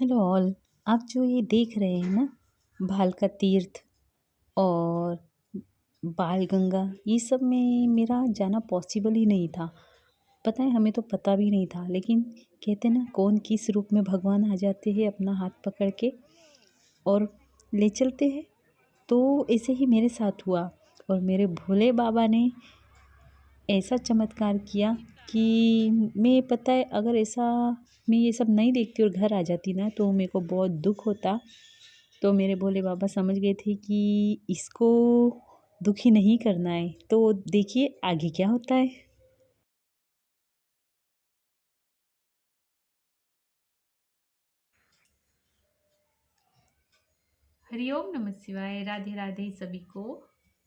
Hello all. आप जो ये देख रहे हैं ना, भालका तीर्थ और बाल गंगा, ये सब में मेरा जाना पॉसिबल ही नहीं था। पता है, हमें तो पता भी नहीं था, लेकिन कहते ना, कौन किस रूप में भगवान आ जाते हैं अपना हाथ पकड़ के और ले चलते हैं। तो ऐसे ही मेरे साथ हुआ और मेरे भोले बाबा ने ऐसा चमत्कार किया कि मैं, पता है, अगर ऐसा मैं ये सब नहीं देखती और घर आ जाती ना, तो मेरे को बहुत दुख होता। तो मेरे भोले बाबा समझ गए थे कि इसको दुखी नहीं करना है। तो देखिए आगे क्या होता है। हरिओम नमः शिवाय। राधे राधे सभी को।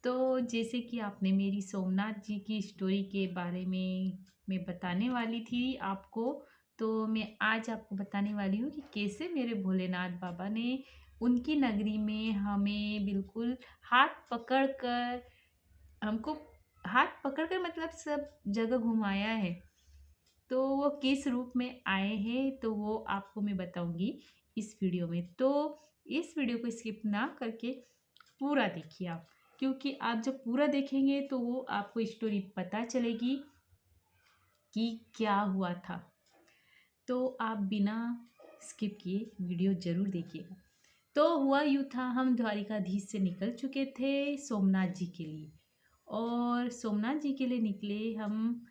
तो जैसे कि आपने मेरी सोमनाथ जी की स्टोरी के बारे में मैं बताने वाली थी आपको, तो मैं आज आपको बताने वाली हूँ कि कैसे मेरे भोलेनाथ बाबा ने उनकी नगरी में हमें बिल्कुल हाथ पकड़ कर हमको हाथ पकड़ कर मतलब सब जगह घुमाया है। तो वो किस रूप में आए हैं तो वो आपको मैं बताऊंगी इस वीडियो में। तो इस वीडियो को स्किप ना करके पूरा देखिए आप, क्योंकि आप जब पूरा देखेंगे तो वो आपको स्टोरी पता चलेगी कि क्या हुआ था। तो आप बिना स्किप किए वीडियो जरूर देखिएगा। तो हुआ यूँ था, हम द्वारिकाधीश से निकल चुके थे सोमनाथ जी के लिए। और सोमनाथ जी के लिए निकले हम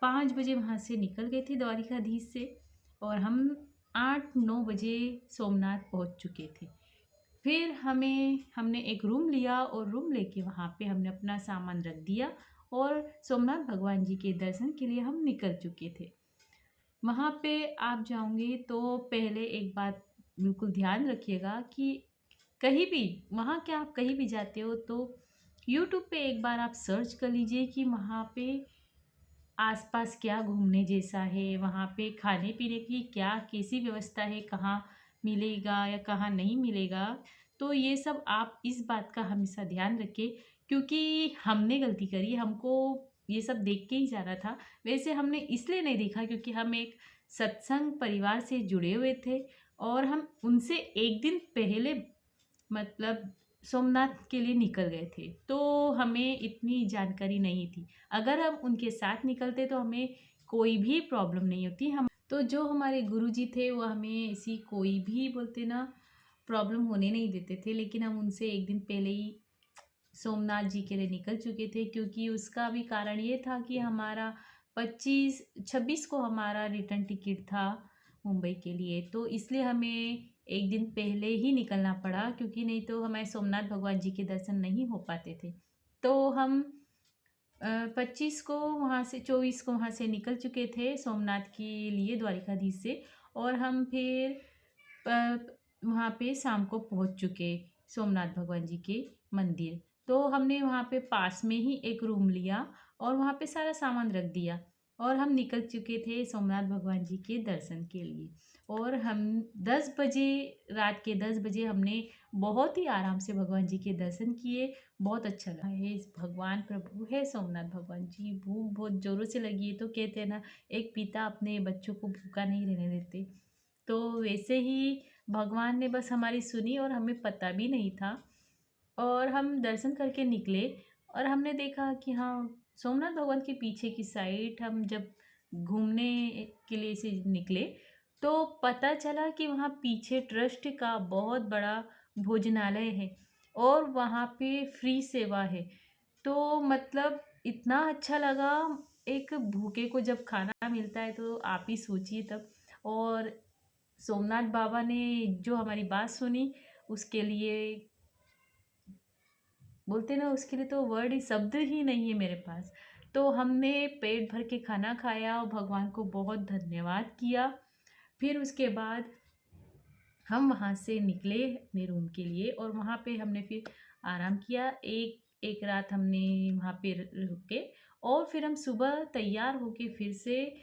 5 बजे, वहाँ से निकल गए थे द्वारिकाधीश से। और हम 8-9 बजे सोमनाथ पहुँच चुके थे। फिर हमने एक रूम लिया और रूम लेके वहाँ पे हमने अपना सामान रख दिया और सोमनाथ भगवान जी के दर्शन के लिए हम निकल चुके थे। वहाँ पे आप जाओगे तो पहले एक बात बिल्कुल ध्यान रखिएगा कि कहीं भी, वहाँ क्या, आप कहीं भी जाते हो तो यूट्यूब पे एक बार आप सर्च कर लीजिए कि वहाँ पे आसपास क्या घूमने जैसा है, वहाँ पे खाने पीने की क्या कैसी व्यवस्था है, कहाँ मिलेगा या कहाँ नहीं मिलेगा। तो ये सब आप इस बात का हमेशा ध्यान रखें, क्योंकि हमने गलती करी, हमको ये सब देख के ही जाना था। वैसे हमने इसलिए नहीं देखा क्योंकि हम एक सत्संग परिवार से जुड़े हुए थे और हम उनसे एक दिन पहले मतलब सोमनाथ के लिए निकल गए थे, तो हमें इतनी जानकारी नहीं थी। अगर हम उनके साथ निकलते तो हमें कोई भी प्रॉब्लम नहीं होती। हम तो जो हमारे गुरुजी थे वो हमें ऐसी कोई भी बोलते ना प्रॉब्लम होने नहीं देते थे, लेकिन हम उनसे एक दिन पहले ही सोमनाथ जी के लिए निकल चुके थे, क्योंकि उसका भी कारण ये था कि हमारा 25-26 को हमारा रिटर्न टिकट था मुंबई के लिए। तो इसलिए हमें एक दिन पहले ही निकलना पड़ा, क्योंकि नहीं तो हमारे सोमनाथ भगवान जी के दर्शन नहीं हो पाते थे। तो हम 25 को वहाँ से, 24 को वहाँ से निकल चुके थे सोमनाथ के लिए द्वारिकाधीश से। और हम फिर वहाँ पे शाम को पहुँच चुके सोमनाथ भगवान जी के मंदिर। तो हमने वहाँ पे पास में ही एक रूम लिया और वहाँ पे सारा सामान रख दिया और हम निकल चुके थे सोमनाथ भगवान जी के दर्शन के लिए। और हम 10 बजे, रात के 10 बजे हमने बहुत ही आराम से भगवान जी के दर्शन किए। बहुत अच्छा लगा है, भगवान प्रभु है सोमनाथ भगवान जी। भूख बहुत ज़ोरों से लगी है, तो कहते हैं ना, एक पिता अपने बच्चों को भूखा नहीं रहने देते। तो वैसे ही भगवान ने बस हमारी सुनी और हमें पता भी नहीं था। और हम दर्शन करके निकले और हमने देखा कि हाँ, सोमनाथ भगवान के पीछे की साइड हम जब घूमने के लिए से निकले तो पता चला कि वहाँ पीछे ट्रस्ट का बहुत बड़ा भोजनालय है और वहाँ पे फ्री सेवा है। तो मतलब इतना अच्छा लगा। एक भूखे को जब खाना मिलता है तो आप ही सोचिए तब। और सोमनाथ बाबा ने जो हमारी बात सुनी, उसके लिए बोलते ना, उसके लिए तो वर्ड ही, शब्द ही नहीं है मेरे पास। तो हमने पेट भर के खाना खाया और भगवान को बहुत धन्यवाद किया। फिर उसके बाद हम वहाँ से निकले अपने रूम के लिए और वहाँ पे हमने फिर आराम किया। एक एक रात हमने वहाँ पे रुके और फिर हम सुबह तैयार होके फिर से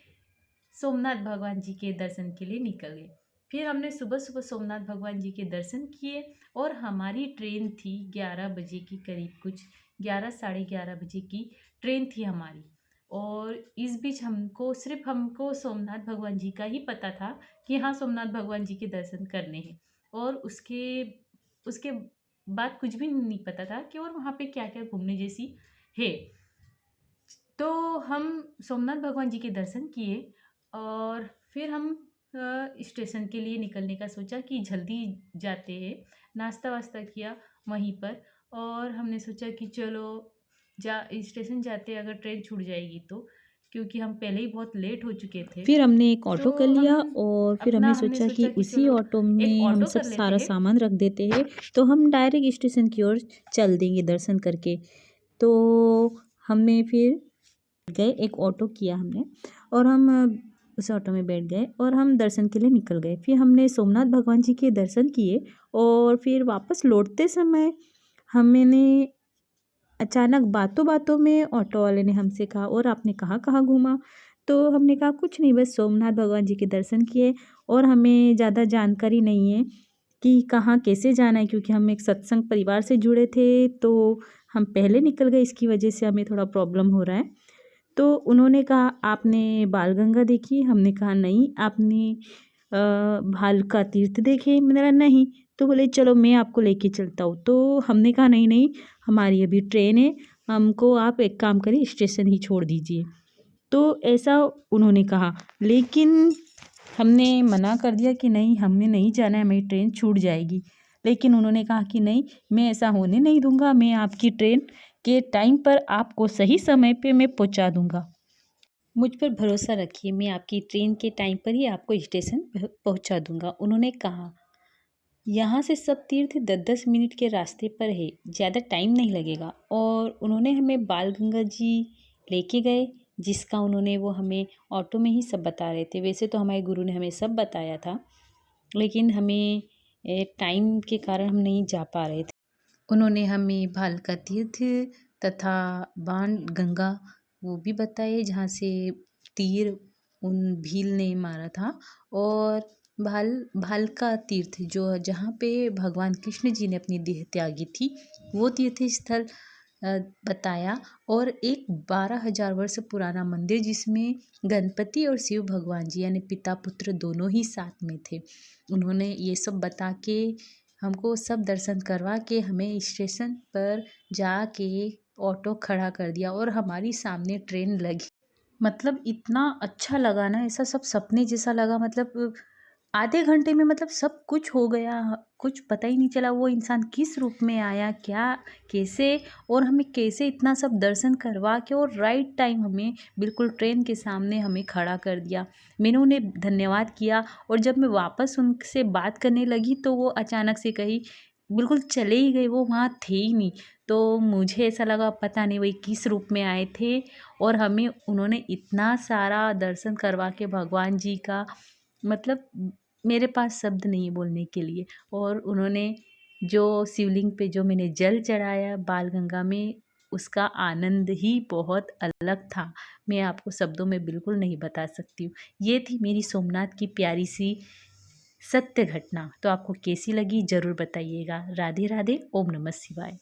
सोमनाथ भगवान जी के दर्शन के लिए निकल गए। फिर हमने सुबह सुबह सोमनाथ भगवान जी के दर्शन किए और हमारी ट्रेन थी 11 बजे की करीब, कुछ 11 साढ़े 11 बजे की ट्रेन थी हमारी। और इस बीच हमको सोमनाथ भगवान जी का ही पता था कि हाँ, सोमनाथ भगवान जी के दर्शन करने हैं, और उसके उसके बाद कुछ भी नहीं पता था कि और वहाँ पे क्या-क्या घूमने जैसी है। तो हम सोमनाथ भगवान जी के दर्शन किए, और फिर हम स्टेशन के लिए निकलने का सोचा कि जल्दी जाते हैं। नाश्ता-वास्ता किया वहीं पर, और हमने सोचा कि चलो जा स्टेशन जाते अगर ट्रेन छूट जाएगी तो, क्योंकि हम पहले ही बहुत लेट हो चुके थे। फिर हमने एक ऑटो कर तो लिया हम और फिर अपना हमने हमने सोचा कि सोचा कि उसी चलो ऑटो एक में हम ऑटो सब कर लेते सारा हैं। सामान रख देते हैं, तो हम डायरेक्ट स्टेशन की ओर चल देंगे दर्शन करके। तो हमने फिर गए, एक ऑटो किया हमने, और हम उस ऑटो में बैठ गए और हम दर्शन के लिए निकल गए। फिर हमने सोमनाथ भगवान जी के दर्शन किए, और फिर वापस लौटते समय हमने अचानक बातों बातों में ऑटो वाले ने हमसे कहा, और आपने कहाँ कहाँ घूमा? तो हमने कहा कुछ नहीं, बस सोमनाथ भगवान जी के दर्शन किए, और हमें ज़्यादा जानकारी नहीं है कि कहाँ कैसे जाना है, क्योंकि हम एक सत्संग परिवार से जुड़े थे, तो हम पहले निकल गए, इसकी वजह से हमें थोड़ा प्रॉब्लम हो रहा है। तो उन्होंने कहा आपने बालगंगा देखी? हमने कहा नहीं। आपने भालका तीर्थ देखे? मैंने कहा नहीं। तो बोले चलो मैं आपको लेके चलता हूँ। तो हमने कहा नहीं नहीं, हमारी अभी ट्रेन है, हमको आप एक काम करिए स्टेशन ही छोड़ दीजिए। तो ऐसा उन्होंने कहा, लेकिन हमने मना कर दिया कि नहीं, हमें नहीं जाना है, हमारी ट्रेन छूट जाएगी। लेकिन उन्होंने कहा कि नहीं, मैं ऐसा होने नहीं दूंगा, मैं आपकी ट्रेन के टाइम पर आपको सही समय पे मैं पहुंचा दूंगा। मुझ पर भरोसा रखिए, मैं आपकी ट्रेन के टाइम पर ही आपको स्टेशन पहुंचा दूंगा। उन्होंने कहा यहाँ से सब तीर्थ 10-10 मिनट के रास्ते पर है, ज़्यादा टाइम नहीं लगेगा। और उन्होंने हमें बाल गंगा जी लेके गए, जिसका उन्होंने वो हमें ऑटो में ही सब बता रहे थे। वैसे तो हमारे गुरु ने हमें सब बताया था, लेकिन हमें टाइम के कारण हम नहीं जा पा रहे थे। उन्होंने हमें भालका तीर्थ तथा बाण गंगा वो भी बताए, जहाँ से तीर उन भील ने मारा था। और भालका तीर्थ जो जहाँ पे भगवान कृष्ण जी ने अपनी देह त्यागी थी, वो तीर्थ स्थल बताया। और एक 12,000 वर्ष पुराना मंदिर, जिसमें गणपति और शिव भगवान जी यानी पिता पुत्र दोनों ही साथ में थे। उन्होंने ये सब बता के हमको सब दर्शन करवा के हमें स्टेशन पर जाके ऑटो खड़ा कर दिया, और हमारी सामने ट्रेन लगी। मतलब इतना अच्छा लगा ना, ऐसा सब सपने जैसा लगा। मतलब आधे घंटे में मतलब सब कुछ हो गया, कुछ पता ही नहीं चला वो इंसान किस रूप में आया, क्या कैसे, और हमें कैसे इतना सब दर्शन करवा के और राइट टाइम हमें बिल्कुल ट्रेन के सामने हमें खड़ा कर दिया। मैंने उन्हें धन्यवाद किया, और जब मैं वापस उनसे बात करने लगी तो वो अचानक से कहीं बिल्कुल चले ही गए, वो वहाँ थे ही नहीं। तो मुझे ऐसा लगा पता नहीं वही किस रूप में आए थे, और हमें उन्होंने इतना सारा दर्शन करवा के भगवान जी का, मतलब मेरे पास शब्द नहीं है बोलने के लिए। और उन्होंने जो शिवलिंग पे जो मैंने जल चढ़ाया बालगंगा में, उसका आनंद ही बहुत अलग था। मैं आपको शब्दों में बिल्कुल नहीं बता सकती हूँ। ये थी मेरी सोमनाथ की प्यारी सी सत्य घटना। तो आपको कैसी लगी ज़रूर बताइएगा। राधे राधे, ओम नमः शिवाय।